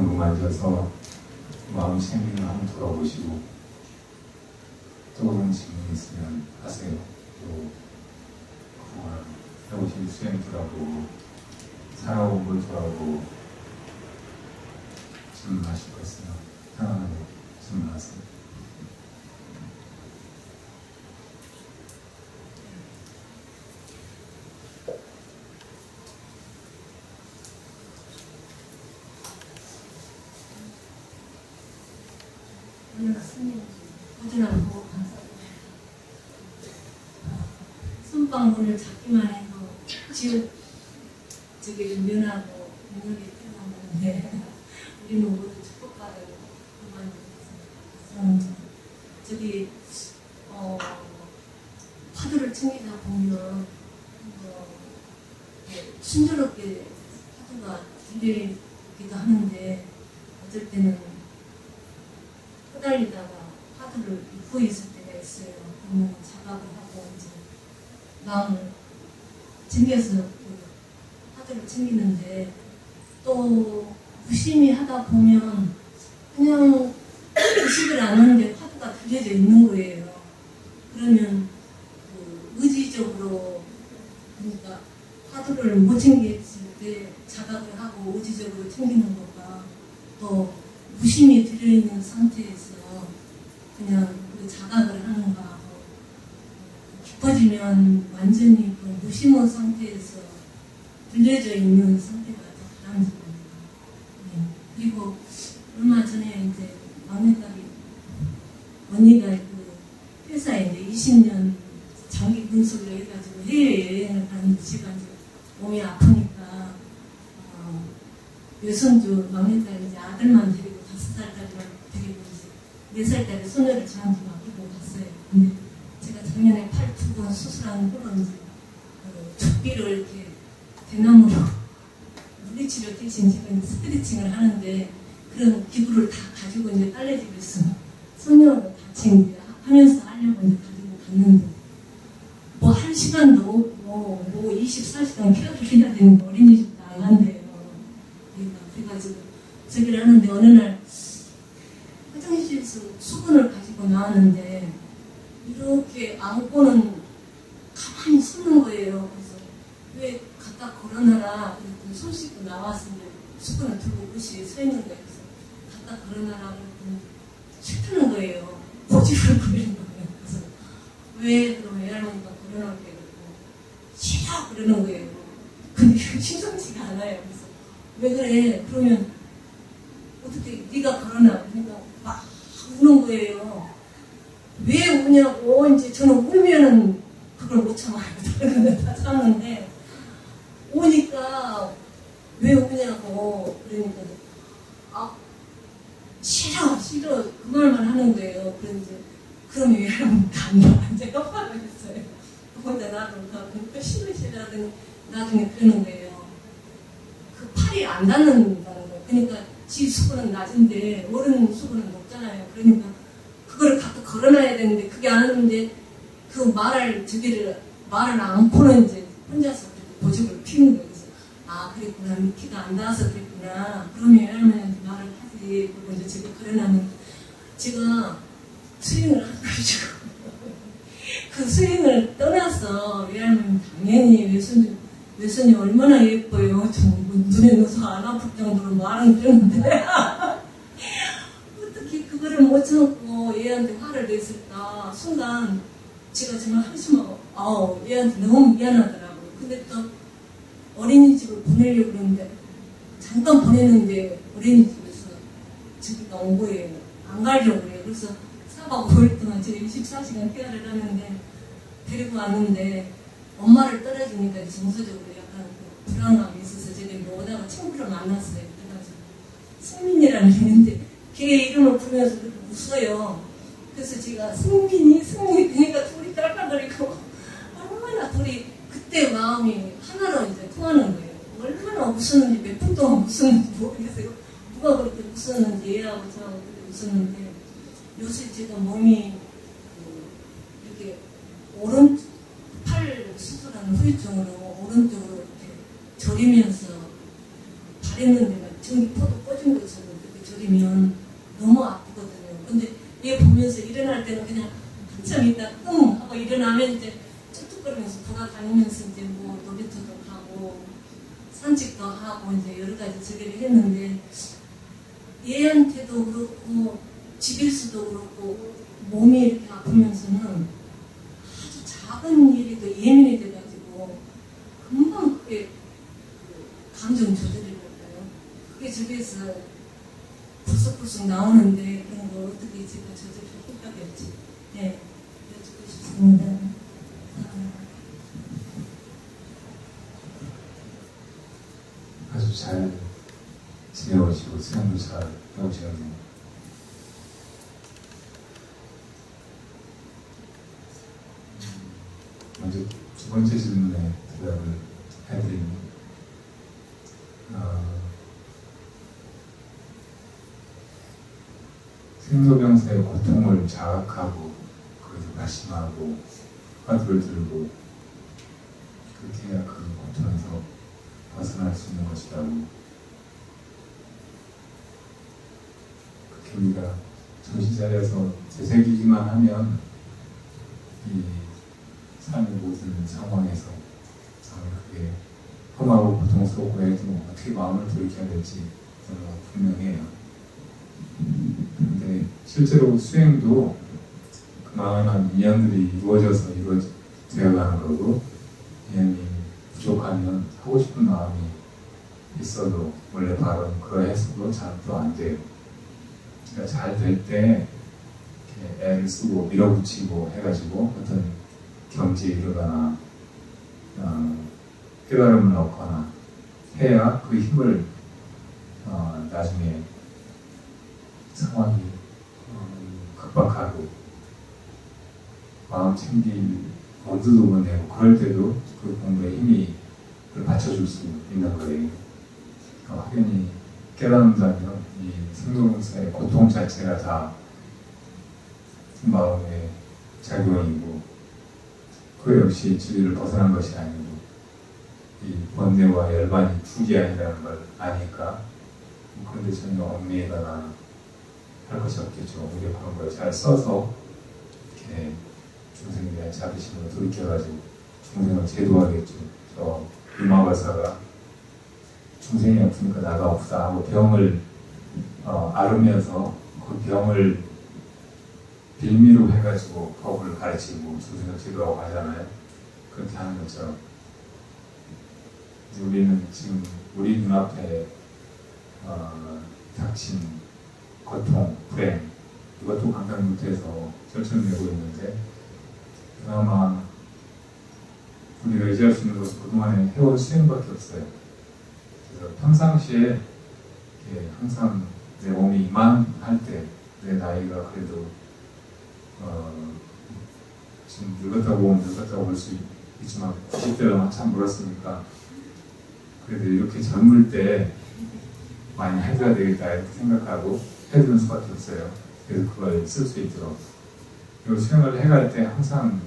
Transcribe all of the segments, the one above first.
방구 만져서 마음 챙기는 거 한번 돌아보시고 떠오르는 질문 있으면 하세요. 또 그동안 해오신 수행 돌아보고 살아온 걸 돌아보고 질문하실 거 있으면 편안하게 질문하세요. 오늘 스님 꾸준한 호흡 감사합니다. 손방울을 잡기만 해도 저기 면하고 능력이 태어나는데 우리는 모두 축복받은 그만 저기 파도를 챙기다 보면 순조롭게 파도가 들리기도 하는데 어쩔 때는 끄달리다가 파도를 입고 있을 때가 있어요. 그러면 자각을 하고 이제 마음을 챙겨서 그 파도를 챙기는데 또 무심히 하다 보면 그냥 의식을 안 하는데 파도가 들려져 있는 거예요. 그러면 그 의지적으로 그러니까 파도를 못 챙겼을 때 자각을 하고 의지적으로 챙기는 것과 또 무심히 들어있는 상태에서 그냥 그 자각을 하는 거하고 깊어지면 완전히 그 무심한 상태에서 들려져 있는 상태가 더 다른습니다. 네. 그리고 얼마 전에 이제 막내딸이 언니가 그 회사에 이제 20년 장기 근속을 해가지고 해외여행을 가는데 제가 이제 몸이 아프니까 외손주 막내딸이 이제 아들만 데리고 5살짜리만 데리고 이제 4살짜리 소녀를 저한테 맡기고 갔어요. 근데 제가 작년에 팔 2번 수술한 후로 이제 족비를 이렇게 대나무로 물리치료 대신 제가 이제 스트레칭을 하는데 그런 기구를 다 가지고 이제 딸내집에서 소녀를 같이 이제 하면서 하려고 이제 가지고 갔는데 뭐 할 시간도 없고 뭐 24시간 케어를 해야 되는데 어린이집도 안 간대요. 그래가지고 저기를 하는데 어느 날 화장실에서 수건을 가지고 나왔는데 이렇게 안고는 가만히 서는 거예요. 그래서 왜 갖다 걸어놔라 그랬더니 손 씻고 나왔는데 수건을 들고 의실에 서 있는 거예요. 그래서 갖다 걸어놔라 그랬더니 싫다는 거예요. 고집을 부리는 거예요. 그래서 왜 그럼 외할머니가 걸어놓을게 그러고 싫어 그러는 거예요. 근데 심상치가 않아요. 그래서 왜 그래? 그러면 어떻게 네가 걸어놔? 그러니까 막 우는 거예요. 왜 우냐고 이제 저는 울면은 그걸 못 참아요. 다 참는데 오니까 왜 우냐고 그러니까 싫어 그 말만 하는 거예요. 그런데 그럼 왜 이러면 간다. 제가 화를 했어요. 혼자 나도 그러니까 싫어 하더니 나중에 그러는 거예요. 그 팔이 안 닿는다는 거예요. 그러니까 지 수건은 낮은데 어른 수건은 높잖아요. 그러니까 그거를 갖다 걸어놔야 되는데 그게 안 하는데 그 말을 안고는 이제 혼자서 고집을 피우는 거예요. 그래서 그랬구나. 키가 안 닿아서 그랬구나. 그러면 할머니한테 말을 하지. 그리고 이제 제가 걸어놔면 제가 수행을 해가지고 그 수행을 떠나서 외할머니 당연히 외손이 얼마나 예뻐요. 눈에 넣어서 안 아플 정도로 말은 그러는데 어떻게 그거를 못 참고 얘한테 화를 냈을까. 순간 제가 정말 한심하고 얘한테 너무 미안하더라고요. 근데 또 어린이집을 보내려고 그랬는데 잠깐 보내는데 어린이집에서 저기가 온 거예요. 안 가려고 그래요. 그래서 4박 5일 동안 제가 24시간 케어를 하는데 데리고 왔는데 엄마를 떨어지니까 정서적으로 약간 불안감이 있어서 제가 오다가 친구를 만났어요. 그래가지고 승민이라는 게 있는데 걔 이름을 부르면서 그렇게 웃어요. 그래서 제가 승민이 그러니까 둘이 깔깔거리고 얼마나 둘이 그때 마음이 하나로 이제 통하는 거예요. 얼마나 웃었는지 몇 분 동안 웃었는지 모르겠어요. 누가 그렇게 웃었는지 얘하고 저하고 그렇게 웃었는데 요새 제가 몸이 이렇게 팔 수술한 후유증으로 오른쪽으로 이렇게 저리면서 바랬는 데가 전기포도 꽂은 것처럼 이렇게 저리면 너무 아프거든요. 근데 얘 보면서 일어날 때는 그냥 한참 있다 하고 일어나면 이제 툭툭거리면서 돌아다니면서 이제 뭐 놀이터도 가고 산책도 하고 이제 여러 가지 저기를 했는데 얘한테도 그렇고 집일수도 그렇고 몸이 이렇게 아프면서는 아주 작은 일에도 예민이 돼가지고 금방 그게 감정 조절이랄까요? 그게 저기에서 불쑥불쑥 나오는데 그런 걸 어떻게 제가 조절을 해가겠지? 네, 여쭙고 싶습니다. 아주 잘 지내오시고 수행도 잘 해오시네요. 먼저 두 번째 질문에 대답을 해드립니다. 생로병사의 고통을 자각하고 그것을 발심하고 화두를 들고 그렇게 해야 그 고통에서 벗어날 수 있는 것이라고, 그렇게 우리가 정신 차려서 되새기기만 하면 이 삶의 모든 상황에서 그게 험하고 고통스럽고 해도 어떻게 마음을 돌이켜야 될지 저는 분명해요. 근데 실제로 수행도 그만한 인연들이 이루어져서 되어가는 거고, 인연이 부족하면 하고 싶은 마음이 있어도 원래 바로 그러해서도 잘 또 안 돼요. 그러니까 잘 될 때 애를 쓰고 밀어붙이고 해가지고 어떤 경지에 이르거나 깨달음을 얻거나 해야 그 힘을 나중에 상황이 급박하고 마음 챙길 엄두도 못 내고 그럴 때도 그 공부에 힘이 받쳐줄 수 있는 거예요. 확연히 깨닫는다면 이 생로병사의 고통 자체가 다 마음의 작용이고 그 역시 진리를 벗어난 것이 아니고 이 번뇌와 열반이 둘이 아니라는 걸 아니까 그런데 전혀 얽매이거나 할 것이 없겠죠. 우리가 그런 걸 잘 써서 이렇게 중생에 대한 자비심으로 돌이켜가지고 중생을 제도하겠죠. 저 유마과사가 중생이 없으니까 나가 없다 하고 병을 앓으면서 그 병을 빌미로 해가지고 법을 가르치고 중생을 제도하고 하잖아요. 그렇게 하는 것처럼 우리는 지금 우리 눈앞에 닥친 고통, 불행 이것도 감당 못해서 절천내고 있는데 그나마 우리가 의지할 수 있는 것은 그동안에 해온 수행밖에 없어요. 그래서 평상시에 항상 내 몸이 이만할 때 내 나이가 그래도 지금 늙었다고 보면 늙었다고 볼 수 있지만 90대로 한참 멀었으니까 그래도 이렇게 젊을 때 많이 해줘야 되겠다 이렇게 생각하고 해주는 수밖에 없어요. 그래서 그걸 쓸 수 있도록. 그리고 수행을 해갈 때 항상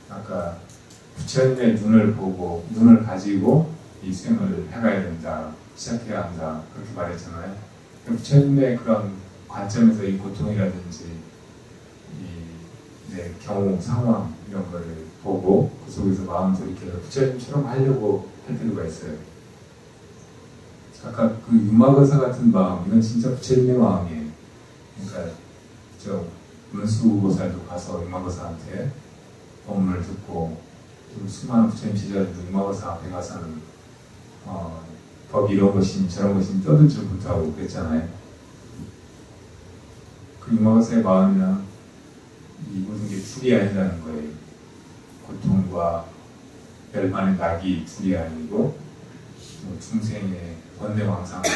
아까 부처님의 눈을 보고 눈을 가지고 이 수행을 해가야 된다, 시작해야 한다 그렇게 말했잖아요. 부처님의 그런 관점에서 이 고통이라든지 내 경우, 상황 이런 거를 보고 그 속에서 마음 돌이켜서 부처님처럼 하려고 할 때가 있어요. 아까 그 유마거사 같은 마음, 이건 진짜 부처님의 마음이에요. 그러니까 저 문수보살도 가서 유마거사한테 법문을 듣고 또 수많은 부처님 제자들도 유마거사 앞에 가서는 법 이런 것이니 저런 것이니 떠들지 못하고 그랬잖아요. 그 유마거사의 마음이랑 이 모든 게 둘이 아니라는 거예요. 고통과 열반의 낙이 둘이 아니고 중생의 번뇌왕상과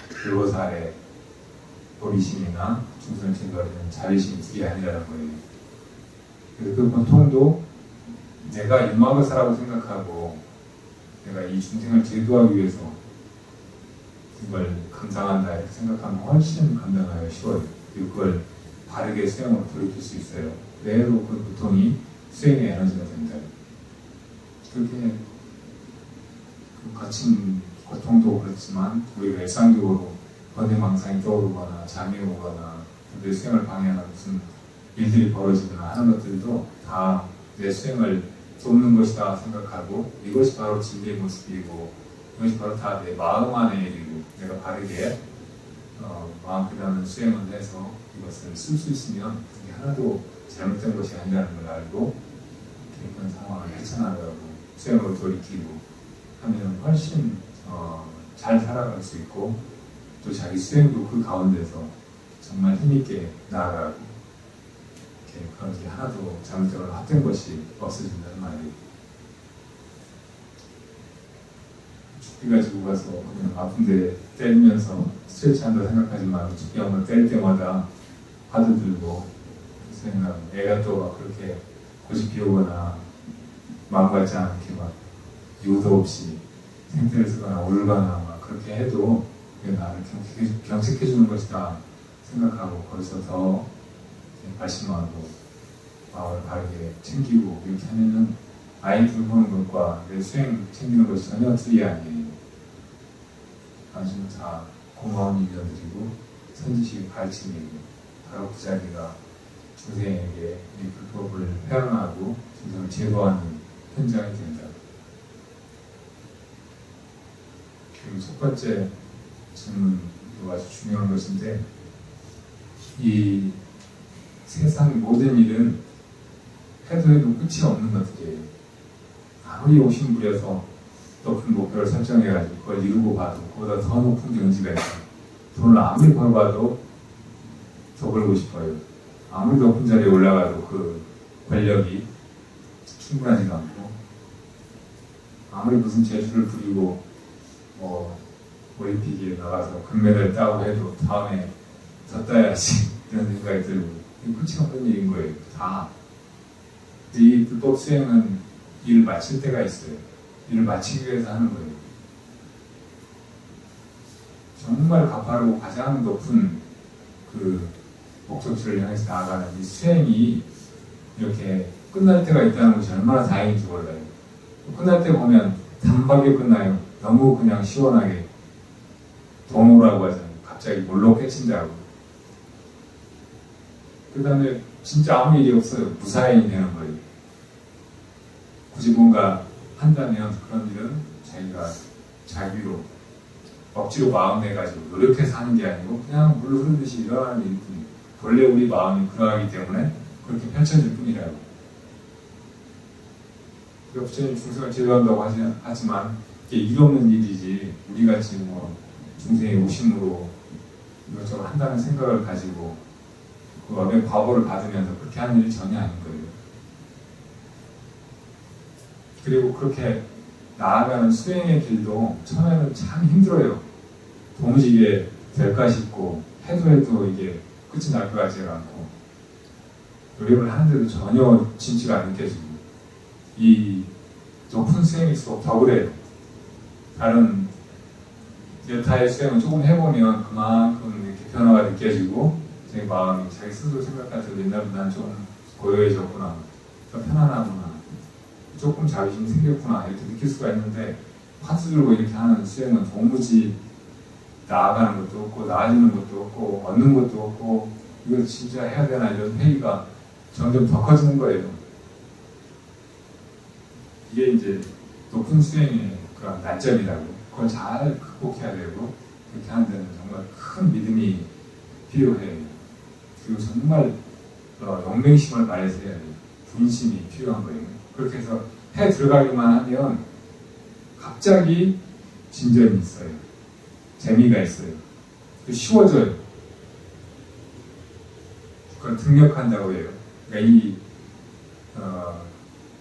불보살의 보리심이나 중생을 제거하는 자비심이 둘이 아니라는 거예요. 그래서 그 고통도 내가 유마거사라고 생각하고 내가 이 중생을 제도하기 위해서 이걸 감당한다 이렇게 생각하면 훨씬 감당하기가 쉬워요. 그리고 그걸 바르게 수행으로 돌이킬 수 있어요. 그대로 그 고통이 수행의 에너지가 된다. 그렇게 그 거친 고통도 그렇지만 우리가 일상적으로 번뇌망상이 떠오르거나 잠이 오거나 내 수행을 방해하는 무슨 일들이 벌어지거나 하는 것들도 다 내 수행을 돕는 것이다 생각하고 이것이 바로 진리의 모습이고 이것이 바로 다 내 마음 안의 일이고 내가 바르게 마음 그다는 수행을 해서 이것을 쓸 수 있으면 그게 하나도 잘못된 것이 아니라는 걸 알고 그런 상황을 헤쳐나가고 수행으로 돌이키고 하면 훨씬 잘 살아갈 수 있고 또 자기 수행도 그 가운데서 정말 힘있게 나아가고 그런 게 하나도 잘못되거나 헛된 것이 없어진다는 말이에요. 죽비 가지고 가서 그냥 아픈데 때리면서 스트레치 한다 생각하지만 죽비 한번 때릴 때마다 화도 들고 생각 애가 또 막 그렇게 고집 피우거나 마음 같지 않게 막 이유도 없이 생태를 쓰거나 울거나 막 그렇게 해도 그게 나를 경책해주는 것이다 생각하고 거기서 더 발심하고 마음을 바르게 챙기고 이렇게 하면은 아이들 보는 것과 내 수행 챙기는 것이 전혀 틀이 아니에요. 당신은 다 고마운 인연들이고 선지식 가르침이고 바로 그 자리가 중생에게 이 불법을 회양하고 중생을 제도하는 현장이 된다. 그리고 첫 번째 질문도 아주 중요한 것인데 이 세상 모든 일은 해도 끝이 없는 것들이에요. 아무리 욕심부려서 높은 목표를 설정해가지고 그걸 이루고 봐도 그보다 더 높은 경지가 있어요. 돈을 아무리 벌어봐도 더 벌고 싶어요. 아무리 높은 자리에 올라가도 그 권력이 충분하지가 않고 아무리 무슨 재주를 부리고 올림픽에 나가서 금메달 따고 해도 다음에 더 따야지 이런 생각이 들고 끝이 없는 일인 거예요. 다. 이 불법 수행은 일을 마칠 때가 있어요. 일을 마치기 위해서 하는 거예요. 정말 가파르고 가장 높은 그 목적지를 향해서 나아가는 이 수행이 이렇게 끝날 때가 있다는 것이 얼마나 다행인지 몰라요. 끝날 때 보면 단박에 끝나요. 너무 그냥 시원하게 동호라고 하잖아요. 갑자기 몰로 깨친다고. 그 다음에 진짜 아무 일이 없어요. 무사행이 되는 거예요. 굳이 뭔가 한다면 그런 일은 자기가 자기로 억지로 마음 내가지고 노력해서 하는 게 아니고 그냥 물 흐르듯이 일어나는 일뿐이에요. 원래 우리 마음이 그러하기 때문에 그렇게 펼쳐질 뿐이라고. 부처님 중생을 제도한다고 하지만 이게 일 없는 일이지 우리같이 중생의 오심으로 이것저것 한다는 생각을 가지고 그 업의 과보를 받으면서 그렇게 하는 일이 전혀 아닌 거예요. 그리고 그렇게 나아가는 수행의 길도 처음에는 참 힘들어요. 도무지 될까 싶고 해도 이게 끝이 날 것 같지가 않고 노력을 하는데도 전혀 진치가 안 느껴지고 이 높은 수행일수록 더 그래요. 다른 여타의 수행을 조금 해보면 그만큼 이렇게 변화가 느껴지고 제 마음이 자기 스스로 생각할 때도 옛날보다는 좀 고요해졌구나, 더 편안하구나, 조금 자비심이 생겼구나 이렇게 느낄 수가 있는데 화두 들고 이렇게 하는 수행은 도무지 나아가는 것도 없고 나아지는 것도 없고 얻는 것도 없고 이걸 진짜 해야 되나 이런 회의가 점점 더 커지는 거예요. 이게 이제 높은 수행의 그런 난점이라고. 그걸 잘 극복해야 되고 그렇게 하는 데는 정말 큰 믿음이 필요해요. 그리고 정말 용맹심을 발휘해서 해야 돼요. 분심이 필요한 거예요. 그렇게 해서 해 들어가기만 하면 갑자기 진전이 있어요. 재미가 있어요. 쉬워져요. 그걸 등력한다고 해요. 그러니까 이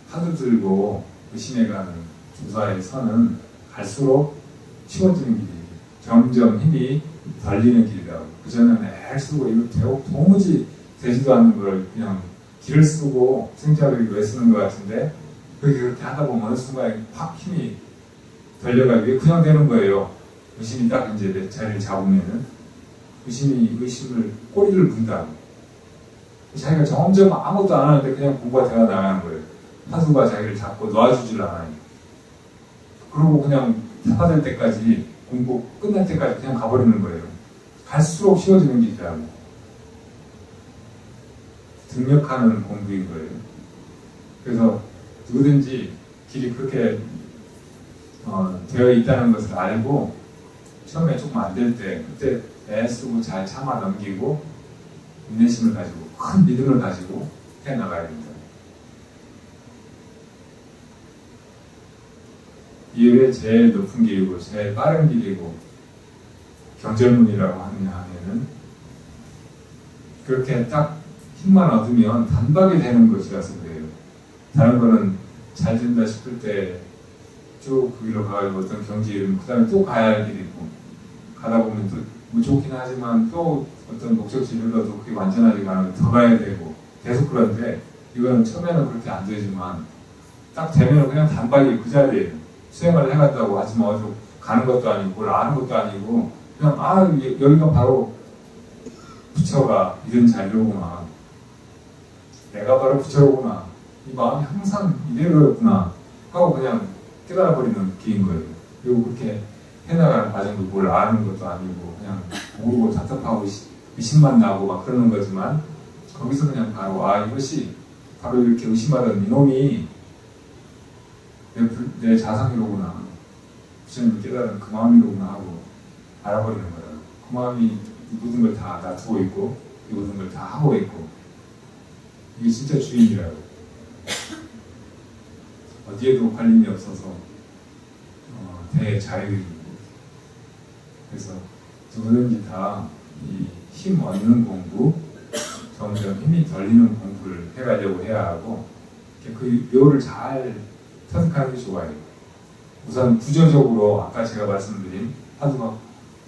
하도 들고 의심해가는 조사의 선은 갈수록 쉬워지는 길이에요. 점점 힘이 덜리는 길이라고. 그전에는 애를 쓰고 이거 도무지 되지도 않는 걸 그냥 길을 쓰고 생자를 왜 쓰는 것 같은데 그렇게 하다 보면 어느 순간에 확 힘이 덜려가지고 그냥 되는 거예요. 의심이 딱 이제 내 자리를 잡으면은 의심을 꼬리를 문다고. 자기가 점점 아무것도 안 하는데 그냥 공부가 되어 나가는 거예요. 하수가 자기를 잡고 놔주질 않아요. 그러고 그냥 타파될 때까지 공부 끝날 때까지 그냥 가버리는 거예요. 갈수록 쉬워지는 길이라고. 등력하는 공부인 거예요. 그래서 누구든지 길이 그렇게 되어 있다는 것을 알고 처음에 조금 안 될 때 그때 애쓰고 잘 참아 넘기고 인내심을 가지고 큰 믿음을 가지고 해나가야 된다. 이게 제일 높은 길이고 제일 빠른 길이고 경절문이라고 하느냐 하면은 그렇게 딱 힘만 얻으면 단박에 되는 것이라서 그래요. 다른 거는 잘 된다 싶을 때 쭉 그 길로 가가지고 어떤 경지 이름 그 다음에 또 가야 할 길이 있고 가다 보면 또 뭐 좋긴 하지만 또 어떤 목적지를 눌러도 그게 완전하지가 않아서 더 가야 되고 계속 그런데 이거는 처음에는 그렇게 안 되지만 딱 되면 그냥 단박에 그 자리에 수행을 해간다고 하지만 어디 가는 것도 아니고 뭘 아는 것도 아니고 그냥 여기가 바로 부처가 이런 자리로구나. 내가 바로 부처로구나. 이 마음이 항상 이대로였구나 하고 그냥 깨달아버리는 길인 거예요. 그리고 그렇게 해나가는 과정도 뭘 아는 것도 아니고 그냥 모르고 답답하고 의심만 나고 막 그러는 거지만 거기서 그냥 바로 이것이 바로 이렇게 의심하던 이놈이 내 자상이로구나. 부처님이 깨달은 그 마음이로구나 하고 알아버리는 거예요. 그 마음이 모든 걸 다 놔두고 있고 이 모든 걸 다 하고 있고 이게 진짜 주인이라고. 어디에도 관림이 없어서 대자유입니다. 그래서 누구든지 다 이 힘 얻는 공부, 점점 힘이 덜리는 공부를 해가려고 해야 하고 그 묘를 잘 터득하는 게 좋아요. 우선 구조적으로 아까 제가 말씀드린 하두가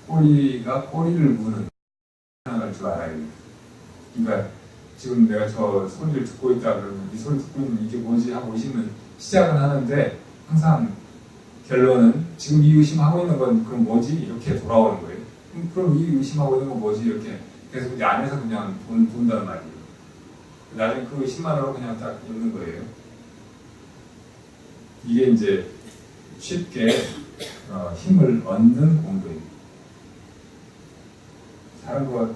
꼬리를 무는 나갈 줄 알아야 돼요. 그러니까 지금 내가 저 소리를 듣고 있다 그러면 이 소리 듣고 있는 이게 뭐지 하고 의심은 시작은 하는데 항상 결론은 지금 이 의심하고 있는 건 그럼 뭐지? 이렇게 돌아오는 거예요. 그럼 이 의심하고 있는 건 뭐지? 이렇게 계속 이제 안에서 그냥 돈다는 말이에요. 나중에 그 의심만으로 그냥 딱 있는 거예요. 이게 이제 쉽게 힘을 얻는 공부예요. 다른 거 다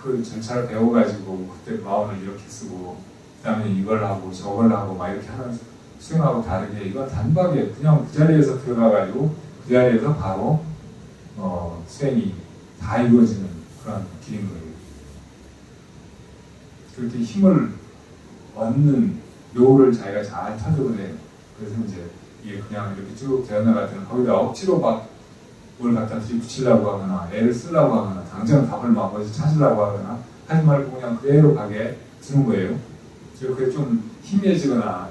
그 절차를 배워가지고 그때 마음을 이렇게 쓰고 그 다음에 이걸 하고 저걸 하고 막 이렇게 하는 수행하고 다르게 이건 단박에 그냥 그 자리에서 들어가가지고 그 자리에서 바로 수행이 다 이루어지는 그런 길인 거예요. 그렇게 힘을 얻는 묘를 자기가 잘 터득을 해요. 그래서 이제 이게 그냥 이렇게 쭉 되어나가더니 거기다 억지로 막 뭘 갖다 들이붙이려고 하거나 애를 쓰려고 하거나 당장 답을 막 어디서 찾으려고 하거나 하지 말고 그냥 그대로 가게 두는 거예요. 그리고 그게 좀 희미해지거나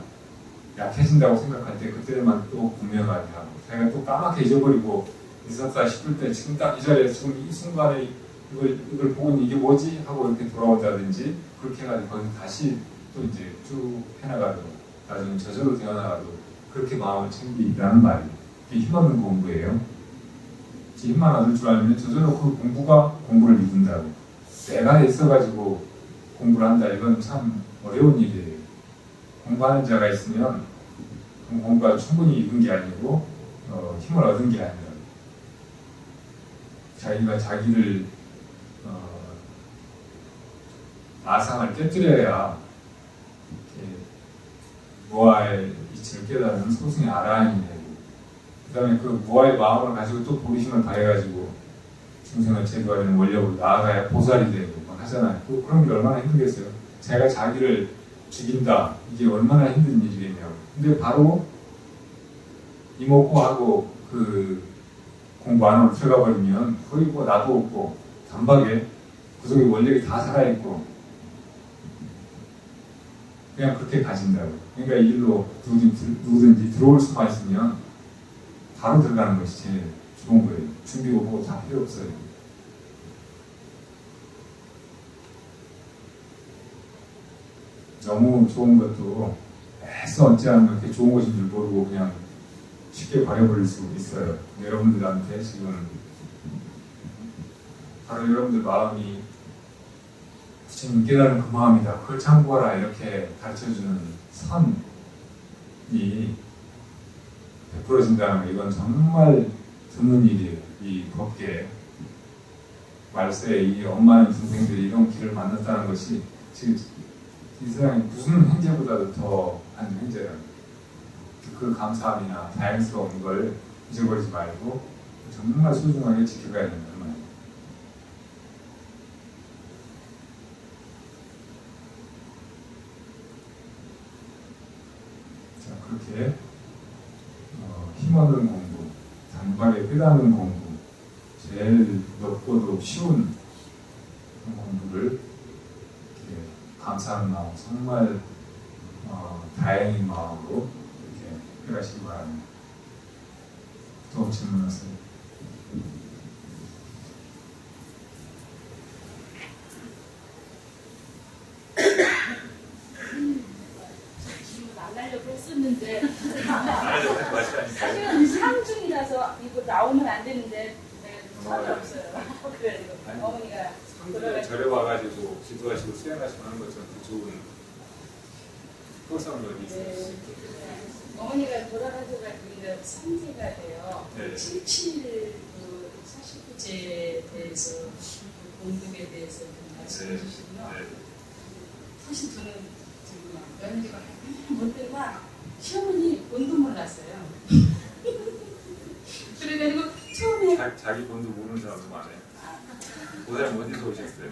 약해진다고 생각할 때 그때만 또 분명하게 하고 자기가 또 까맣게 잊어버리고 있었다 싶을 때 지금 딱 이 자리에서 지금 이 순간에 이걸 보고 이게 뭐지? 하고 이렇게 돌아온다든지 그렇게 해가지고 거기서 다시 또 이제 쭉 해나가도 나중에 저절로 되어나가도 그렇게 마음을 챙기라는 말이 이게 힘없는 공부예요. 힘만 얻을 줄 알면 저절로 그 공부를 이룬다고. 내가 있어가지고 공부를 한다. 이건 참 어려운 일이에요. 공부하는 자가 있으면 그 공부가 충분히 익은 게 아니고 힘을 얻은 게 아니라 자기가 자기를 아상을 깨뜨려야 무아의 이치를 깨달은 소승의 아라한이 되고 그 다음에 그 무아의 마음을 가지고 또 보리심을 다해가지고 중생을 제거하는 원력으로 나아가야 보살이 되고 막 하잖아요. 그런 게 얼마나 힘들겠어요. 자기가 자기를 죽인다. 이게 얼마나 힘든 일이겠냐고. 근데 바로 이목구하고 그 공부 안으로 들어가 버리면 거의 뭐 나도 없고 단박에 그 속에 원력이 다 살아있고 그냥 그렇게 가진다고. 그러니까 이 길로 누구든지 들어올 수만 있으면 바로 들어가는 것이 제일 좋은 거예요. 준비 오고 다 필요 없어요. 너무 좋은 것도 애써 얹지 않으면 그렇게 좋은 것인 줄 모르고 그냥 쉽게 버려버릴 수 있어요. 여러분들한테 지금 바로 여러분들 마음이 부처님 깨달은 그 마음이다. 그걸 참고하라. 이렇게 가르쳐주는 선이 베풀어 부러진다는 거 이건 정말 드문 일이에요. 이 법계 말세에 이 엄마는 중생들이 이런 길을 만났다는 것이 지금 이 세상에 무슨 행제보다도 더한 행제라는 거예요. 그 감사함이나 다행스러운 걸 잊어버리지 말고 정말 소중하게 지켜가야 된다는 말이에요. 자, 그렇게 힘없는 공부, 단박에 깨닫는 공부, 제일 높고도 쉬운 공부를 이렇게 감사하는 마음, 정말 다행인 마음으로 이렇게 해가시기 바랍니다. 또 질문하세요. 질문 안 하려고 했었는데 사실은 상중이라서 이거 나오면 안 되는데 전혀 없어요. 그래가지고 어머니가 상주에 절에 와가지고 기도하시고 수행하시고 하는 것처럼 좋은 효성력이 있어요. 어머니가 돌아가셔가지고 이제 상제가 돼요. 네. 77 49제에 대해서 그 공덕에 대해서 좀 말씀해 주시고요. 네. 사실 저는 지금 며느리가 못 때가 시어머니 본도 몰랐어요. 그래가지고 처음에 자기 본도 모르는 사람도 많아요. 그 사람 어디서 오셨어요?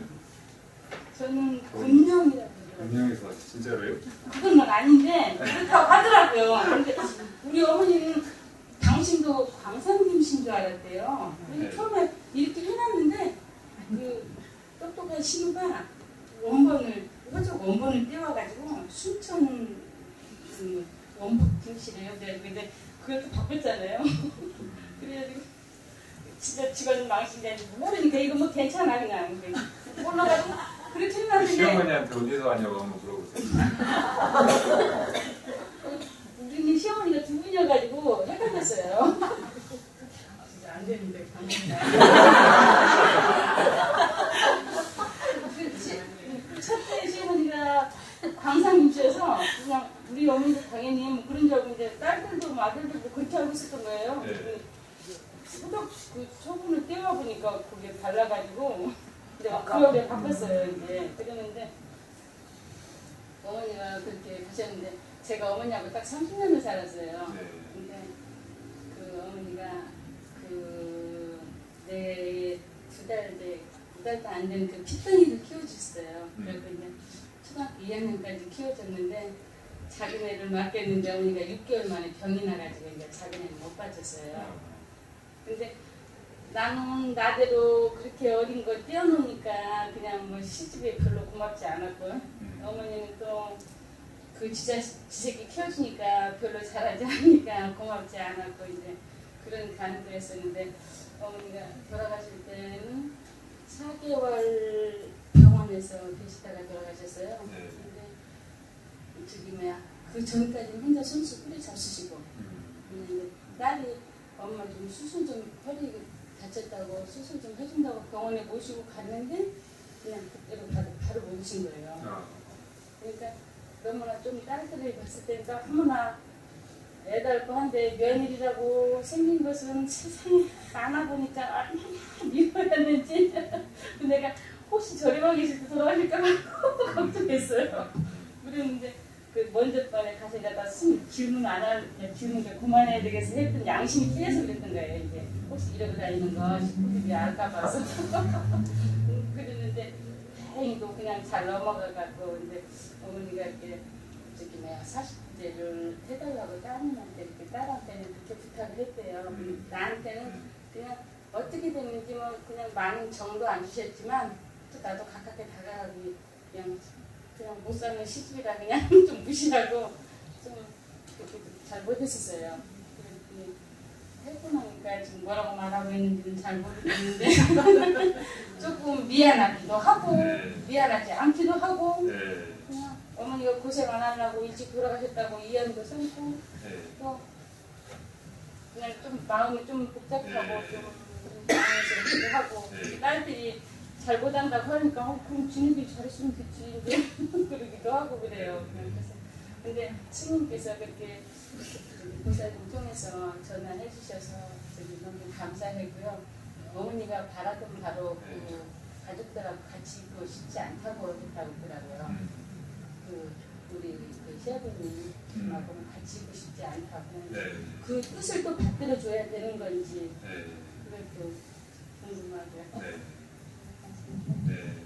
저는 금령이라고 금명에서 왔어요. 진짜로요? 그건 아닌데 그렇다고 하더라고요. 근데 우리 어머니는 당신도 광산김신 줄 알았대요. 그래서 네. 처음에 이렇게 해놨는데 그 똑똑한 신우가 화적 원본을 떼와가지고 순천 원본 김씨래요. 근데 그것도 바꿨잖아요. 그래가지고 진짜 직원 망신이 모르니까 이거 뭐 괜찮아 그냥 올라가지고 그렇게 해놨는데 시어머니한테 어디서 왔냐고 한번 물어보세요. 우리는 시어머니가 두 분이어가지고 헷갈렸어요. 진짜 안 되는데 첫째 시어머니가 광산김치여서 그냥 우리 어머니도 당연히 뭐 그런 줄 알고 이제 딸들도 뭐 아들들도 그렇게 알고 있었던 거예요. 네. 소독 그 처분을 떼와 보니까 그게 달라가지고 이제 그걸 바꿨어요 이제. 그랬는데 어머니가 그렇게 가셨는데 제가 어머니하고 딱 30년을 살았어요. 네. 근데 그 어머니가 내 두 달도 안 된 그 핏덩이를 키워주셨어요. 그래서 이제 초등학교 2학년까지 키워줬는데 자기네를 맡겼는데 어머니가 6개월 만에 병이 나가지고 이제 자기네를 못 봐줬어요. 근데 나는 나대로 그렇게 어린 걸 떼어놓으니까 그냥 뭐 시집에 별로 고맙지 않았고 어머니는 또 그 지새끼 키워주니까 별로 잘하지 않으니까 고맙지 않았고 이제 그런 간도 했었는데 어머니가 돌아가실 때는 4개월 병원에서 계시다가 돌아가셨어요. 네. 근데 저기 그 전까지는 혼자 손수 뿌리 잡수시고 근데 딸이 엄마 좀 수술 좀 허리 다쳤다고 수술 좀 해준다고 병원에 모시고 갔는데 그냥 그때로 바로 모신 거예요. 그러니까 너무나 좀 딸들이 봤을 때니까 너무나 애달고 한데 며느리라고 생긴 것은 세상에 안아보니까 얼마나 미워했는지 내가 혹시 저리 와 계실 때 돌아가실까 봐 걱정했어요. 그랬는데 그 먼저 번에 가서 이러다 질문 안 할, 질문 좀 그만해야 되겠어 했던 양심이 깨서 그랬던 거예요. 이제 혹시 이러고 다니는 거 식구들이 알까 봐서 그랬는데 다행히도 그냥 잘 넘어가갖고 근데 어머니가 이렇게 저기 40대를 해달라고 딸한테 이렇게 딸한테는 그렇게 부탁을 했대요. 나한테는 그냥 어떻게 됐는지 뭐 그냥 많은 정도 안 주셨지만 또 나도 가깝게 다가가고 그냥 못 사는 시집이라 그냥 좀 무시하고 좀 잘 못했었어요. 그랬더니 해고 나니까 지금 뭐라고 말하고 있는지는 잘 모르겠는데 조금 미안하기도 하고 미안하지 않기도 하고 그냥 어머니가 고생 안 하려고 일찍 돌아가셨다고 이해도 삼고 또 그냥 좀 마음이 좀 복잡하고 좀 당황스럽기도 하고 딸들이 잘 못한다고 하니까 그럼 지네들이 잘했으면 됐지 그러기도 하고 그래요. 그래서 근데 스님께서 그렇게 보살님 통해서 전화해 주셔서 너무 감사했고요. 어머니가 바라던 바로 그 가족들하고 같이 있고 싶지 않다고 했다고 하더라고요. 그 우리 그 시아버님하고는 같이 있고 싶지 않다고. 네. 그 뜻을 또 받들어줘야 되는 건지 네. 그것도 궁금하고요. 네. 네.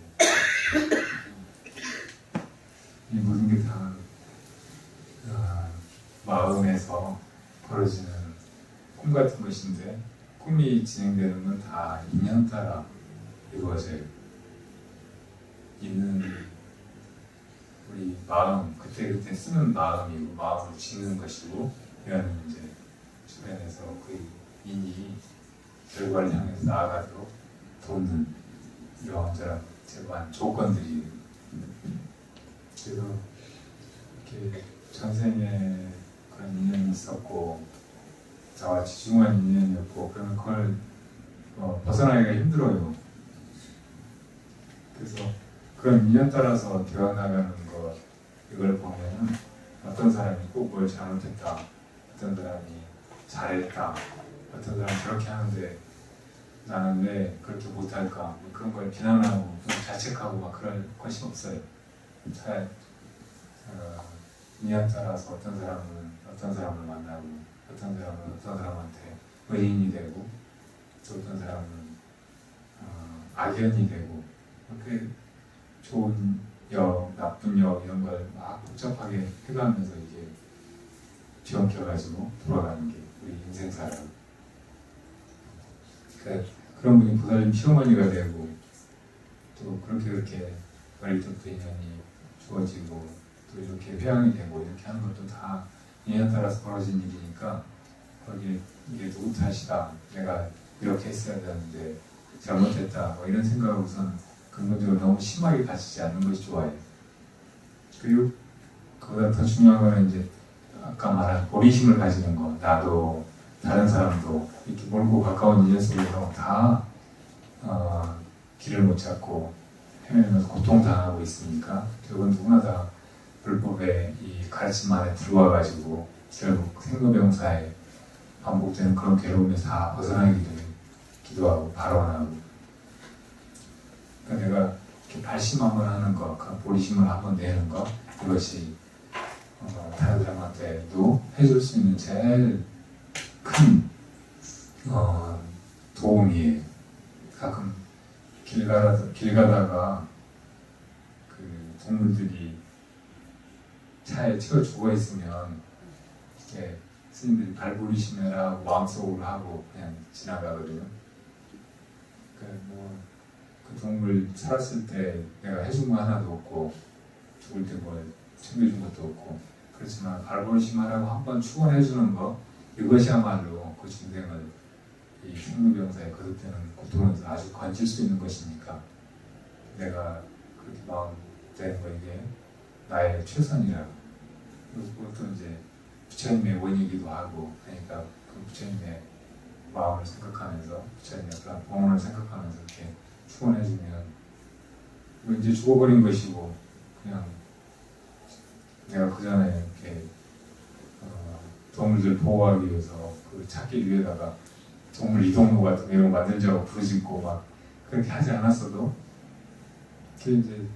이 모든 게 다 마음에서 벌어지는 꿈 같은 것인데 꿈이 진행되는 건 다 인연 따라 이루어져요. 있는 우리 마음, 그때그때 쓰는 마음이고 마음으로 짓는 것이고 이거는 이제 주변에서 그 인이 결과를 향해서 나아가도록 돕는 이러저런 제반 조건들이 그래서 이렇게 전생에 그런 인연이 있었고 저와 지중한 인연이었고 그러면 그걸 벗어나기가 힘들어요. 그래서 그런 인연 따라서 되어나가는 것 이걸 보면 어떤 사람이 꼭 뭘 잘못했다, 어떤 사람이 잘했다, 어떤 사람이 저렇게 하는데 나는 왜 그렇게 못할까 그런 걸 비난하고 자책하고 막 그럴 것이 없어요. 인연 따라서 어떤 사람은 어떤 사람을 만나고 어떤 사람은 어떤 사람한테 의인이 되고 또 어떤 사람은 악연이 되고 그렇게 좋은 역, 나쁜 역 이런 걸 막 복잡하게 해가면서 이게 뒤엉켜가지고 돌아가는 게 우리 인생사라고. 그런 분이 보살님 시어머니가 되고 또 그렇게 어릴 때부터 인연이 주어지고 또 이렇게 회양이 되고 이렇게 하는 것도 다 인연 따라서 벌어진 일이니까 거기에 이게 누구 탓이다 내가 이렇게 했어야 되는데 잘못했다 뭐 이런 생각을 우선 근본적으로 너무 심하게 가지지 않는 것이 좋아요. 그리고 그보다 더 중요한 거는 이제 아까 말한 보리심을 가지는 거 나도 다른 사람도 이렇게 멀고 가까운 인연 속에서 다 길을 못 찾고 헤매면서 고통당하고 있으니까 결국은 누구나 다 불법의 이 가르침 안에 들어와가지고 결국 생로병사에 반복되는 그런 괴로움에서 다 벗어나기를 기도하고 발언하고 그러니까 내가 이렇게 발심 한번 하는 거, 그 보리심을 한번 내는 거 이것이 다른 사람한테도 해줄 수 있는 제일 큰 도움이에요. 가끔 길 가다가 그 동물들이 차에 치여 죽어 있으면 이렇게 스님들이 발부리심이라 하고 마음속으로 하고 그냥 지나가거든요. 그 동물 살았을 때 내가 해준 거 하나도 없고 죽을 때 뭘 챙겨준 것도 없고 그렇지만 발부리심하라고 한번 축원해주는 거 이것이야말로 그 중생을 이 생로병사에 거듭되는 고통에서 아주 건질 수 있는 것이니까 내가 그렇게 마음 되는 거 이게 나의 최선이라고. 그리고 그것도 이제 부처님의 원이기도 하고 그러니까 그 부처님의 마음을 생각하면서 부처님의 그런 봉헌을 생각하면서 이렇게 축원해주면 이제 죽어버린 것이고 그냥 내가 그 전에 이렇게 동물들 보호하기 위해서 그 찾기 위해다가 동물 이동로 같은 거 이런 거 만들자고 부르짖고 막 그렇게 하지 않았어도 그게 이제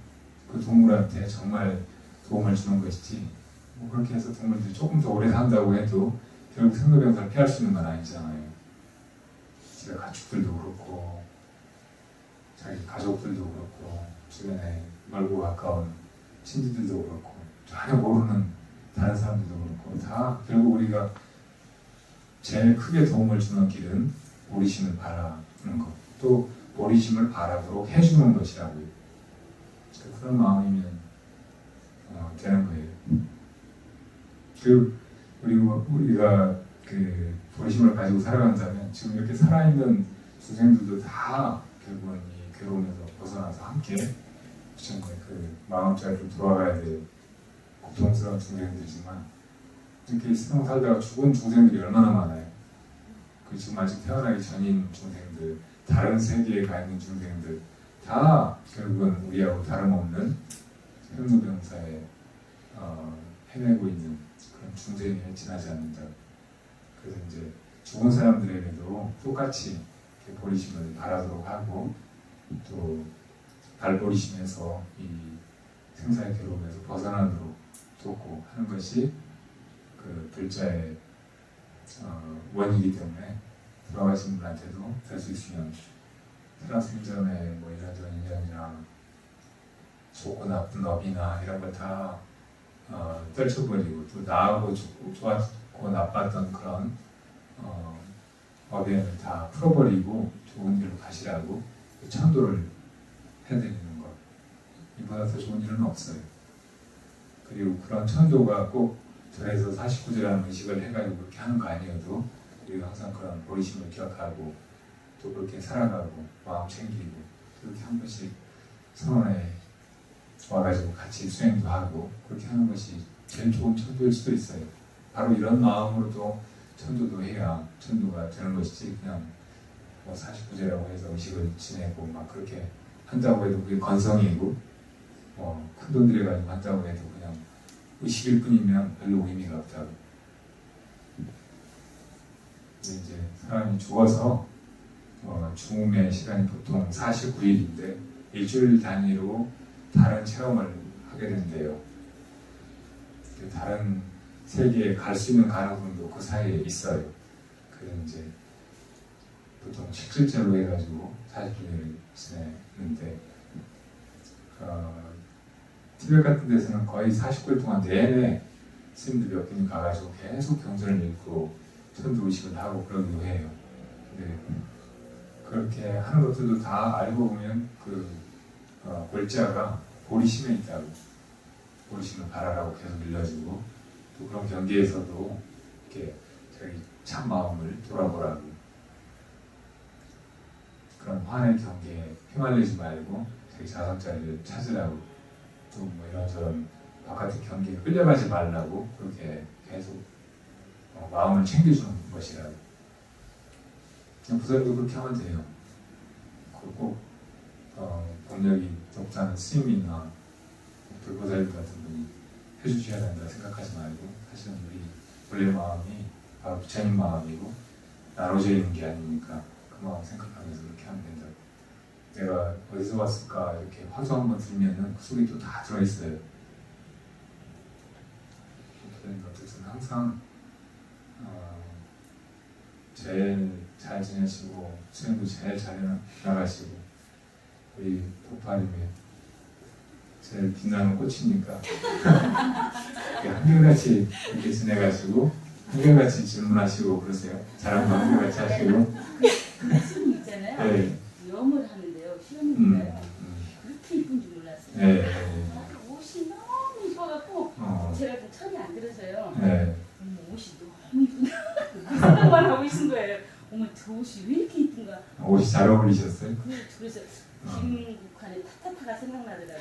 그 동물한테 정말 도움을 주는 것이지 뭐 그렇게 해서 동물들이 조금 더 오래 산다고 해도 결국 생로병사를 피할 수 있는 건 아니잖아요. 제가 가축들도 그렇고 자기 가족들도 그렇고 주변에 멀고 가까운 친지들도 그렇고 전혀 모르는 다른 사람들도 그렇고 다 결국 우리가 제일 크게 도움을 주는 길은 보리심을 바라는 것, 또 보리심을 바라도록 해주는 것이라고요. 그런 마음이면 되는 거예요. 그리고 우리가 그 보리심을 가지고 살아간다면 지금 이렇게 살아있는 중생들도 다 결국은 이 괴로움에서 벗어나서 함께 부처님의 그 마음자리로 돌아가야 될 고통스러운 중생들이지만 이렇게 세상 살다가 죽은 중생들이 얼마나 많아요. 그 지금 아직 태어나기 전인 중생들, 다른 세계에 가 있는 중생들 다 결국은 우리하고 다름없는 생로병사에 헤매고 있는 그런 중생에 지나지 않는다. 그래서 이제 죽은 사람들에게도 똑같이 이렇게 보리심을 바라도록 하고 또 발보리심에서 이 생사의 괴로움에서 벗어나도록 돕고 하는 것이 그 불자의 원이기 때문에 돌아가신 분한테도 될 수 있으면 살아생전에 뭐 이런저런 인연이나 좋고 나쁜 업이나 이런 걸 다 떨쳐버리고 또 나하고 좋았고 나빴던 그런 업에는 다 풀어버리고 좋은 길로 가시라고 천도를 해드리는 것. 이보다 더 좋은 일은 없어요. 그리고 그런 천도가 꼭 절에서 49제라는 의식을 해가지고 그렇게 하는 거 아니어도 우리가 항상 그런 보리심을 기억하고 또 그렇게 살아가고 마음 챙기고 그렇게 한 번씩 선원에 와가지고 같이 수행도 하고 그렇게 하는 것이 제일 좋은 천도일 수도 있어요. 바로 이런 마음으로도 천도도 해야 천도가 되는 것이지 그냥 뭐 49제라고 해서 의식을 지내고 막 그렇게 한다고 해도 그게 건성이고 큰 돈 들여가지고 한다고 해도 그냥 의식일 뿐이면 별로 의미가 없다고. 근데 이제 사람이 죽어서 죽음의 시간이 보통 49일인데 일주일 단위로 다른 체험을 하게 된대요. 다른 세계에 갈 수 있는 가능성도 그 사이에 있어요. 그래서 이제 보통 7일째로 해가지고 49일을 지내는데 티벳 같은 데서는 거의 49일 동안 내내 스님들 몇 분이 가가지고 계속 경전을 읽고 천도 의식을 하고 그러기도 해요. 근데 그렇게 하는 것들도 다 알고 보면 그 골자가 보리심에 있다고 보리심을 바라라고 계속 일러주고 또 그런 경계에서도 이렇게 자기 참 마음을 돌아보라고 그런 화의 경계에 휘말리지 말고 자기 자성자리를 찾으라고 또 뭐 이런저런 바깥의 경계에 끌려가지 말라고 그렇게 계속 마음을 챙겨주는 것이라고. 부사님도 그렇게 하면 돼요. 꼭 법력이 높다는 스님이나 불보살님 같은 분이 해주셔야 된다 생각하지 말고 사실은 우리 원래 마음이 바로 부처님 마음이고 나눠져 있는 게 아니니까 그 마음 생각하면서 그렇게 하면 된다고. 내가 어디서 왔을까 이렇게 화두 한번 들으면은 그 속에 또 다 들어있어요. 어쨌든 항상 제일 잘 지내시고 수행도 제일 잘 나가시고 우리 도파님이 제일 빛나는 꽃이니까 한결같이 이렇게 지내가시고 한결같이 질문하시고 그러세요. 잘한 거 한결같이 하시고 시험 있잖아요. 네. 염을 하는데요. 시험인가요? 그렇게 이쁜 줄 몰랐어요. 네. 옷이 너무 이뻐갖고 제가 좀 철이 안 들어서요. 네. 옷이 너무 이쁜다. 그 생각만 하고 있는 거예요. 어머 저 옷이 왜 이렇게 이쁜가. 옷이 잘 어울리셨어요? 그래서 김국환의 타타타가 생각나더라고요.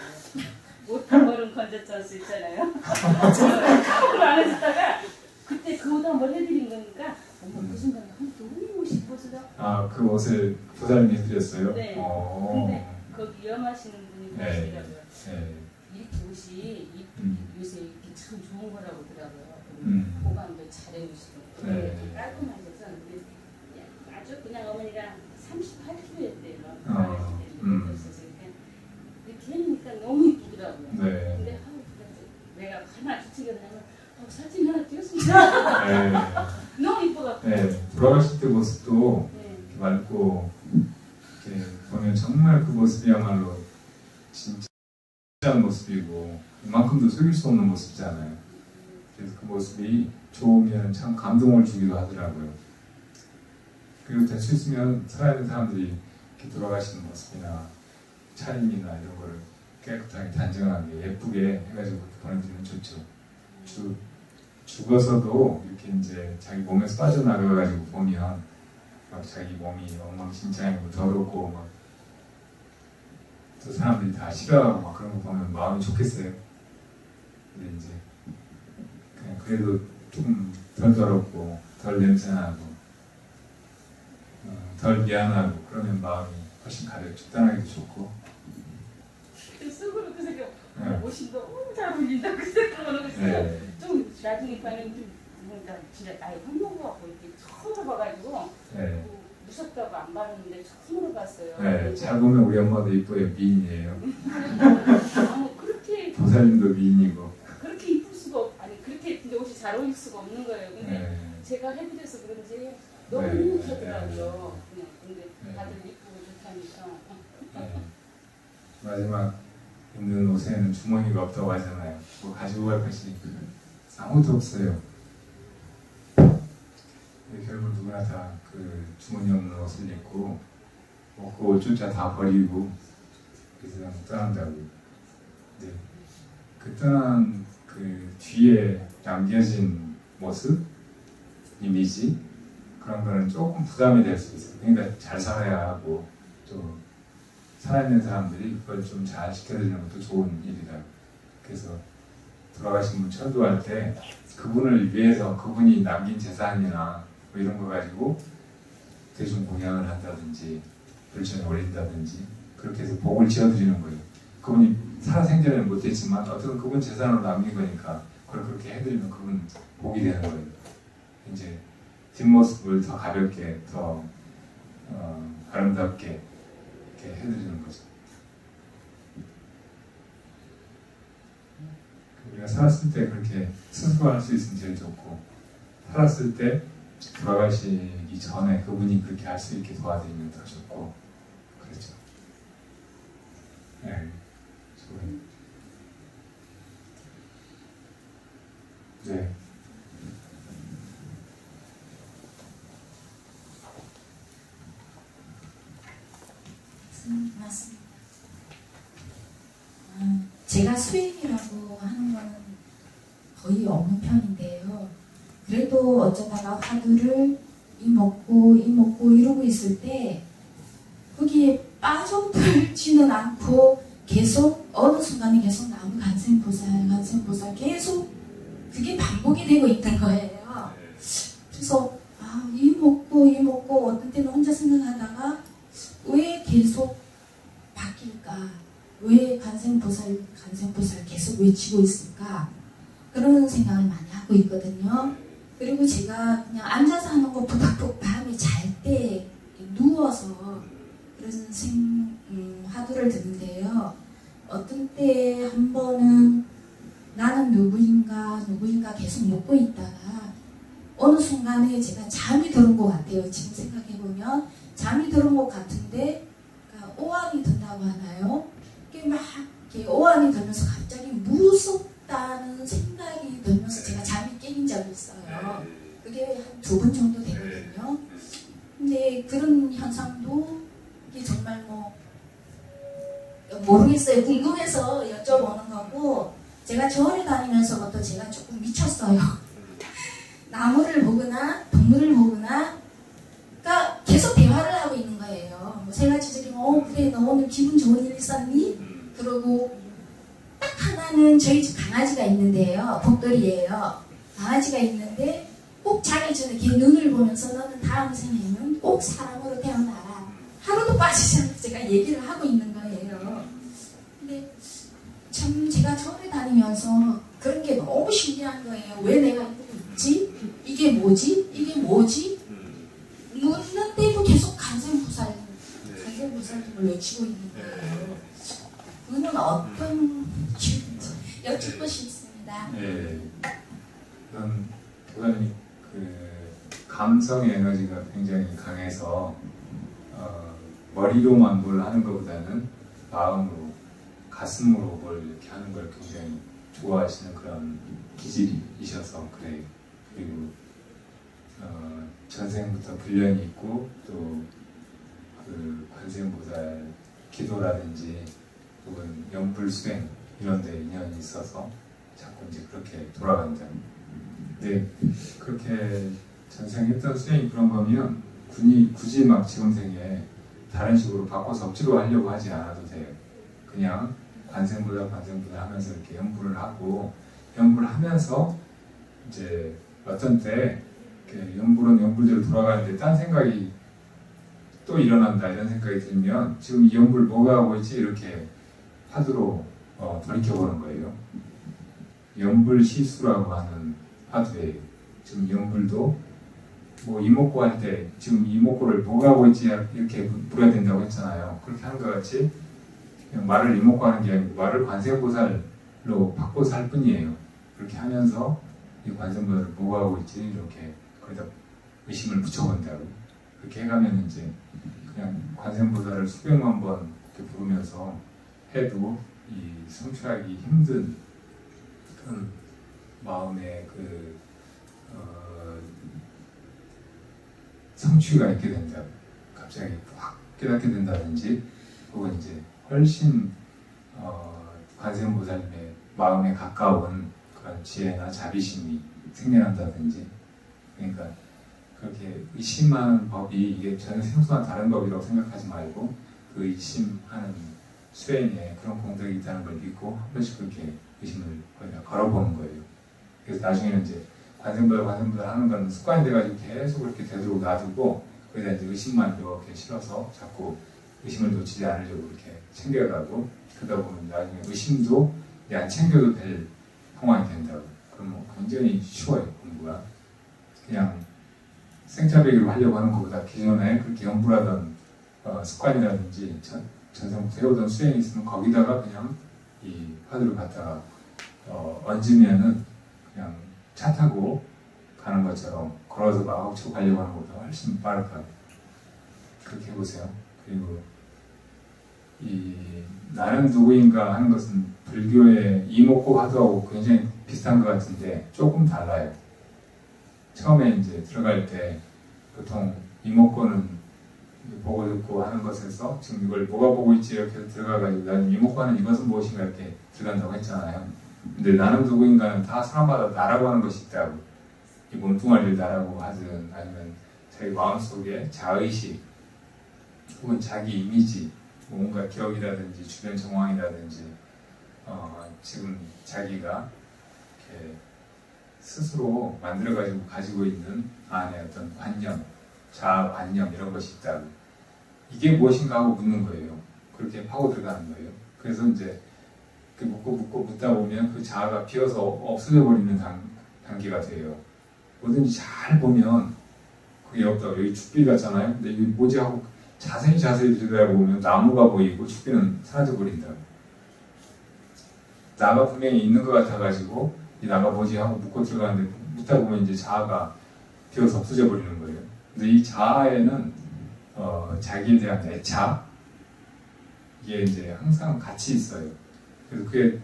옷 한 벌은 건졌을 수 있잖아요. 그걸 안 해줬다가 그때 그 옷 한 벌 해드린 거니까 어머 그 순간에 너무 옷이 이뻐서 그 옷을 부사님이 해드렸어요? 네. 근데 거기 염하시는 분이 그러시더라고요. 네. 이렇게 옷이 요새 이렇게 참 좋은 거라고 그러더라고요. 보관도 잘 해오시고 네. 깔끔하셔서 아주 그냥 어머니가 38kg였대요. 이렇게 해놓으니까 너무 이쁘더라고요. 네. 근데 내가 하나 주책이었냐면 사진 하나 찍었습니다. 네. 너무 이뻐갖고. 네. 돌아가실 때 모습도 이렇게 맑고 이렇게 보면 정말 그 모습이야말로 진짜 모습이고 이만큼도 속일 수 없는 모습이잖아요. 그래서 그 모습이 좋으면 참 감동을 주기도 하더라고요. 그리고 될 수 있으면 살아있는 사람들이 이렇게 돌아가시는 모습이나 차림이나 이런 거를 깨끗하게 단정하게 예쁘게 해가지고 보내드리면 좋죠. 죽어서도 이렇게 이제 자기 몸에서 빠져나가가지고 보면 막 자기 몸이 엉망진창이고 더럽고 막 또 사람들이 다 싫어하고 막 그런 거 보면 마음이 좋겠어요. 근데 이제 그냥 그래도 조금 덜 더럽고 덜 냄새나고 덜 미안하고 그러면 마음이 훨씬 가볍고 적당하기도 좋고. 속으로 그 생각 옷이 너무 잘 어울린다 그 생각을 하고 있어요. 네. 좀 좀 나중에 봐는 좀 뭔가 진짜 나이 혼모고 이렇게 처음 봐가지고 네. 무섭다고 안 봤는데 처음으로 봤어요. 네, 잘 보면 우리 엄마도 이뻐요. 미인이에요. 뭐 그렇게 보살님도 미인이고. 그렇게 이쁠 수가 아니 그렇게 근데 옷이 잘 어울릴 수가 없는 거예요. 근데 네. 제가 해드려서 그런지 너무 네. 행복하더라고요. 근데 네. 다들 이쁘고 좋다니까. 네. 마지막 입는 옷에는 주머니가 없다고 하잖아요. 뭐 가지고 갈 것이 아무것도 없어요. 결국 누구나 다 그 주머니 없는 옷을 입고 그 옷조차 다 버리고 그 세상 떠난다고. 네. 그 떠난 그 뒤에 남겨진 모습, 이미지 그런 거는 조금 부담이 될 수 있어요. 그러니까 잘 살아야 하고 또 살아있는 사람들이 그걸 좀 잘 지켜드리는 것도 좋은 일이다. 그래서 돌아가신 분 철도할 때 그분을 위해서 그분이 남긴 재산이나 뭐 이런 거 가지고 대중 공양을 한다든지 불전에 올린다든지 그렇게 해서 복을 지어드리는 거예요. 그분이 살아생전에는 못했지만 어떤 그분 재산으로 남긴 거니까 그걸 그렇게 해드리면 그분 복이 되는 거예요. 이제 뒷모습을 더 가볍게 더 아름답게 이렇게 해드리는 거죠. 우리가 살았을 때 그렇게 스스로 할 수 있으면 제일 좋고 살았을 때 돌아가시기 전에 그분이 그렇게 할 수 있게 도와드리면 더 좋고 그렇죠. 네, 좋아요. 네. 맞습니다. 제가 수행이라고 하는 거는 거의 없는 편인데요. 그래도 어쩌다가 화두를 이먹고 이러고 있을 때 거기에 빠져들지는 않고 계속 어느 순간에 계속 나오는 간생보살 계속 그게 반복이 되고 있던 거예요. 그래서 이먹고 어떤 때는 혼자 생각하다가 왜 계속 바뀔까? 왜 간생보살 계속 외치고 있을까? 그런 생각을 많이 하고 있거든요. 그리고 제가 그냥 앉아서 하는 것보다 꼭 밤에 잘 때 누워서 그런 화두를 듣는데요. 어떤 때 한 번은 나는 누구인가 계속 묻고 있다가 어느 순간에 제가 잠이 들은 것 같아요. 지금 생각해보면 잠이 들은 것 같은데 그러니까 오한이 든다고 하나요? 이게 막 이렇게 오한이 들면서 갑자기 무섭다는 생각이 들면서 제가 잠이 깨인 적이 있어요. 그게 한 2번 정도 되거든요. 근데 그런 현상도 이게 정말 모르겠어요. 궁금해서 여쭤보는 거고 제가 절에 다니면서부터 제가 조금 미쳤어요. 나무를 보거나 동물을 보거나 그러니까 계속 대화를 하고 있는 거예요. 뭐 세 가지 드리면 그래 너 오늘 기분 좋은 일 있었니? 그러고 딱 하나는 저희 집 강아지가 있는데요. 복돌이에요. 강아지가 있는데 꼭 자기 전에 걔 눈을 보면서 너는 다음 생에는 꼭 사람으로 태어나라. 하루도 빠지지 않고 제가 얘기를 하고 있는 거예요. 근데 참 제가 절에 다니면서 그런 게 너무 신기한 거예요. 왜 내가 이러고 있지? 이게 뭐지? 묻는 때도 계속 간생보살님을 외치고 있는 거예요. 그거는 어떤 기분인지 여쭙고 싶습니다. 네. 보다는 감성의 에너지가 굉장히 강해서 머리로만 뭘 하는 것보다는 마음으로, 가슴으로 뭘 이렇게 하는 걸 굉장히 좋아하시는 그런 기질이셔서 그래요. 그리고 전생부터 불련이 있고 또 그 관세음보살 기도라든지 혹은 연불수행 이런 데 인연이 있어서 자꾸 이제 그렇게 돌아간다. 근데 그렇게 전생했던 수행이 그런 거면 굳이 막 지금 생에 다른 식으로 바꿔서 억지로 하려고 하지 않아도 돼요. 그냥 관세음보살 하면서 이렇게 연불을 하고 연불을 하면서 이제 어떤 때 연불은 연불대로 돌아가는데 딴 생각이 또 일어난다 이런 생각이 들면 지금 이 연불 뭐가 하고 있지 이렇게 화두로 돌이켜보는 거예요. 연불시수라고 하는 화두예요. 지금 연불도 뭐 이목구 할 때 지금 이목구를 뭐가 하고 있지 이렇게 물어야 된다고 했잖아요. 그렇게 하는 것 같이 그냥 말을 이목구 하는 게 아니고 말을 관세음보살로 바꿔서 할 뿐이에요. 그렇게 하면서 이 관세음보살을 뭐가 하고 있지 이렇게 거기다 의심을 붙여본다고. 그렇게 해가면 이제 그냥 관세음보살을 수백만 번 이렇게 부르면서 해도 이 성취하기 힘든 그런 마음의 성취가 있게 된다. 갑자기 확 깨닫게 된다든지, 혹은 이제 훨씬 관세음보살님의 마음에 가까운 그런 지혜나 자비심이 생겨난다든지. 그러니까 그렇게 의심하는 법이 이게 전혀 생소한 다른 법이라고 생각하지 말고 그 의심하는 수행에 그런 공덕이 있다는 걸 믿고 한 번씩 그렇게 의심을 거기다 걸어보는 거예요. 그래서 나중에는 이제 관세음보살 하는 건 습관이 돼가지고 계속 그렇게 되도록 놔두고 거기다 이제 의심만 이렇게 실어서 자꾸 의심을 놓치지 않으려고 이렇게 챙겨가고, 그러다 보면 나중에 의심도 이제 안 챙겨도 될 상황이 된다고. 그럼 뭐 굉장히 쉬워요, 공부가. 그냥 생차배기로 하려고 하는 것보다 기존에 그렇게 연불하던 습관이라든지 전생부터 해오던 수행이 있으면 거기다가 그냥 이 화두를 갖다가 얹으면은 그냥 차 타고 가는 것처럼 걸어서 막 치고 가려고 하는 것보다 훨씬 빠르다. 그렇게 해보세요. 그리고 이 나는 누구인가 하는 것은 불교의 이목구 화두하고 굉장히 비슷한 것 같은데 조금 달라요. 처음에 이제 들어갈 때 보통 이목구는 보고 듣고 하는 것에서 지금 이걸 뭐가 보고 있지 이렇게 들어가가지고 나는 이목구 하는 이것은 무엇인가 이렇게 들어간다고 했잖아요. 근데 나는 누구인가는 다 사람마다 나라고 하는 것이 있다고. 이 몸뚱아리를 나라고 하든 아니면 자기 마음속에 자의식 혹은 자기 이미지, 뭔가 기억이라든지 주변 정황이라든지 지금 자기가 이렇게 스스로 만들어가지고 가지고 있는 안에 어떤 관념, 자아 관념 이런 것이 있다고. 이게 무엇인가 하고 묻는 거예요. 그렇게 파고 들어가는 거예요. 그래서 이제 묻다 보면 그 자아가 비어서 없어져 버리는 단계가 돼요. 뭐든지 잘 보면 그게 없다고. 여기 죽비 같잖아요. 근데 이게 뭐지 하고 자세히 들여다보면 나무가 보이고 죽비는 사라져 버린다고. 나가 분명히 있는 것 같아가지고 이 나가 뭐지 하고 묻고 들어가는데 묻다 보면 이제 자아가 비어서 없어져 버리는 거예요. 근데 이 자아에는 자기에 대한 애착, 이게 이제 항상 같이 있어요. 그래서 그게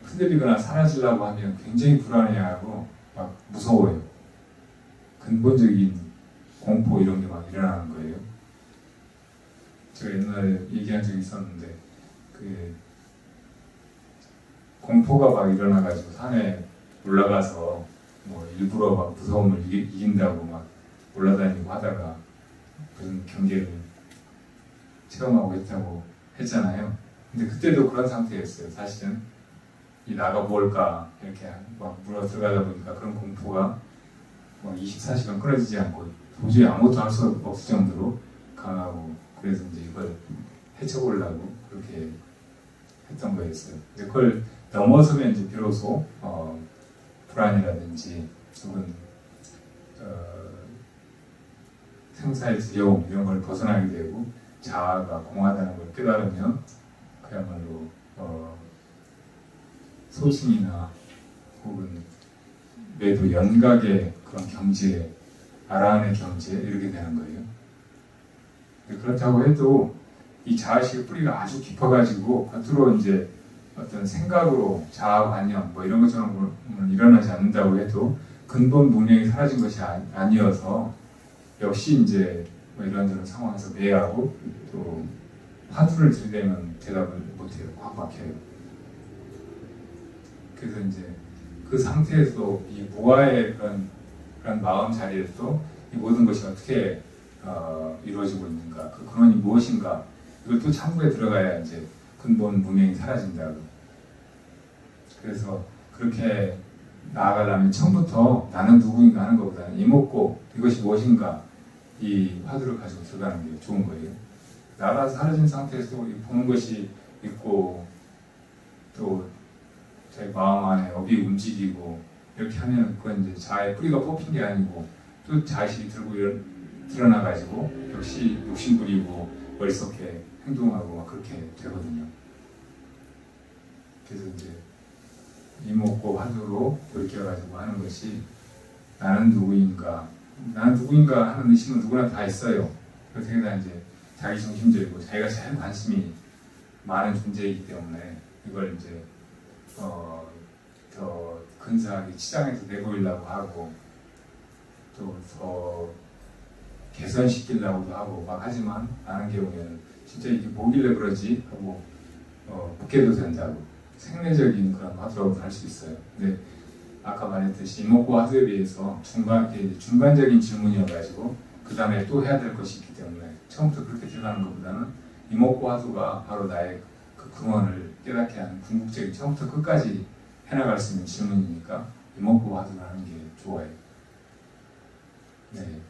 흔들리거나 사라지려고 하면 굉장히 불안해하고 막 무서워요. 근본적인 공포 이런 게 막 일어나는 거예요. 제가 옛날에 얘기한 적이 있었는데 그 공포가 막 일어나가지고 산에 올라가서 뭐 일부러 막 무서움을 이긴다고 막 올라다니고 하다가 무슨 경계를 체험하고 있다고 했잖아요. 근데 그때도 그런 상태였어요. 사실은 이 나가 뭘까 이렇게 막 물어 들어가다 보니까 그런 공포가 막 24시간 끊어지지 않고 도저히 아무것도 할 수 없을 정도로 강하고, 그래서 이제 이걸 헤쳐보려고 그렇게 했던 거였어요. 근데 그걸 넘어서면 이제 비로소 불안이라든지 혹은 생사의 두려움 이런 걸 벗어나게 되고 자아가 공하다는 걸 깨달으면 그야말로 소신이나 혹은 매도 연각의 그런 경지에, 아라한의 경지에 이르게 되는 거예요. 그렇다고 해도 이 자아식의 뿌리가 아주 깊어가지고 겉으로 이제 어떤 생각으로 자아관념 뭐 이런 것처럼 일어나지 않는다고 해도 근본 문명이 사라진 것이 아니어서 역시 이제 뭐 이런저런 상황에서 매하고 또 화두를 들이대면 대답을 못해요. 확 막혀요. 그래서 이제 그 상태에서 이 무아의 그런 마음 자리에서 이 모든 것이 어떻게 이루어지고 있는가, 그 근원이 무엇인가, 이것도 참고에 들어가야 이제 근본 무명이 사라진다고. 그래서 그렇게 나아가려면 처음부터 나는 누구인가 하는 것보다는 이목구 이것이 무엇인가 이 화두를 가지고 들어가는 게 좋은 거예요. 나가 사라진 상태에서 보는 것이 있고 또 자기 마음 안에 업이 움직이고 이렇게 하면 그건 이제 자의 뿌리가 뽑힌 게 아니고 또 자의식이 드러나가지고 역시 욕심부리고 어리석게 행동하고 막 그렇게 되거든요. 그래서 이제 이목고 화두로 돌이켜가지고 하는 것이 나는 누구인가 하는 의심은 누구나 다 있어요. 그렇게 다 이제 자기중심적이고 자기가 제일 관심이 많은 존재이기 때문에 이걸 이제 더 근사하게 치장해서 내보이려고 하고 또 더 개선시키려고도 하고 막 하지만 많은 경우에는 진짜 이게 뭐길래 그러지 하고 묻게도 된다고 생리적인 그런 화두라고 할 수 있어요. 근데 아까 말했듯이 이목구 화두에 비해서 중간적인 질문이어가지고 그 다음에 또 해야 될 것이 있기 때문에 처음부터 그렇게 들어가는 것보다는 이목구 화두가 바로 나의 그 근원을 깨닫게 하는 궁극적인 처음부터 끝까지 해나갈 수 있는 질문이니까 이목구 화두를 하는 게 좋아요. 네.